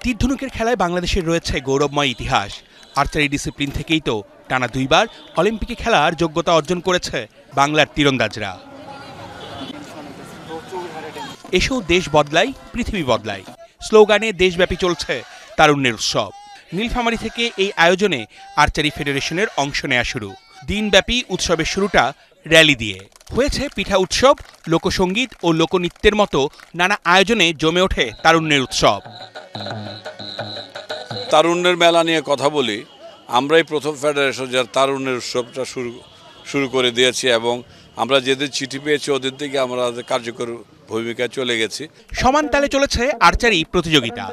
তীর ধনুকের খেলায় বাংলাদেশের রয়েছে গৌরবময় ইতিহাস। আর্চারি ডিসিপ্লিন থেকেই তো টানা 2 বার অলিম্পিকে খেলার যোগ্যতা অর্জন করেছে বাংলার তীরন্দাজরা। এসো দেশ বদলাই, পৃথিবী বদলাই স্লোগানে দেশব্যাপী চলছে তারুণ্যের উৎসব। নীলফামারী থেকে এই আয়োজনে আর্চারি ফেডারেশনের অংশ নেওয়া শুরু। দিনব্যাপী উৎসবের শুরুটা র্যালি দিয়ে। হয়েছে পিঠা উৎসব, লোকসঙ্গীত ও লোকনৃত্যের মতো নানা আয়োজনে জমে ওঠে তারুণ্যের উৎসব। তারুণ্যের মেলা নিয়ে কথা বলি, আমরাই প্রথম ফেডারেশন যার তারুণ্যের উৎসবটা শুরু করে দিয়েছি এবং আমরা যেদিন চিঠি পেয়েছি ওদের থেকে আমরা কার্যকর ভূমিকায় চলে গেছি। সমান তালে চলেছে আর্চারি প্রতিযোগিতা।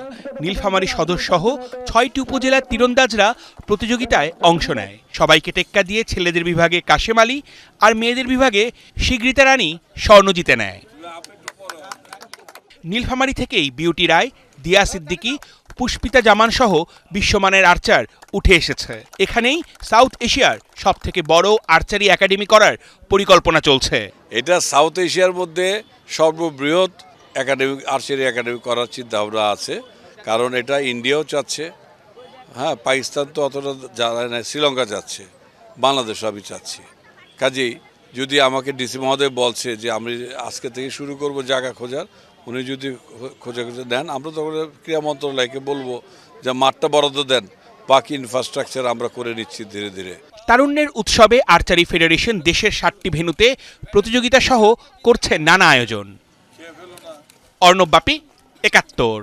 নীলফামারী সদর সহ 6টি উপজেলার তীরন্দাজরা প্রতিযোগিতায় অংশ নেয়। সবাইকে টেক্কা দিয়ে ছেলেদের বিভাগে কাশেম আলী আর মেয়েদের বিভাগে শিগৃতা রানী স্বর্ণ জিতে নেয়। নীলফামারী থেকেই বিউটি রায়, দিয়া সিদ্দিকী, পুষ্পিতা জামান সহ বিশ্বমানের আর্চার উঠে এসেছে। এখানেই সাউথ এশিয়ার সবথেকে বড় আর্চারি একাডেমি করার পরিকল্পনা চলছে। এটা সাউথ এশিয়ার মধ্যে সর্ববৃহৎ একাডেমি, আর্চারি একাডেমি করার চিন্তাভাবনা আছে। কারণ এটা ইন্ডিয়াও চাচ্ছে, হ্যাঁ, পাকিস্তান তো অতটা জানায় না, শ্রীলঙ্কা চাচ্ছে, বাংলাদেশ সবই চাচ্ছি। কাজেই যদি আমাকে ডিসি মহোদয় বলছে যে আমি আজকে থেকে শুরু করব জায়গা খোঁজার, উনি যদি খোঁজা দেন, আমরা তখন ক্রীড়া মন্ত্রণালয়কে বলবো যে মাঠটা বরাদ্দ দেন, বাকি ইনফ্রাস্ট্রাকচার আমরা করে নিচ্ছি ধীরে ধীরে। তারুণ্যের উৎসবে আর্চারি ফেডারেশন দেশের 7টি ভেন্যুতে প্রতিযোগিতা সহ করছে নানা আয়োজন। অর্ণব বাপি, ৭১।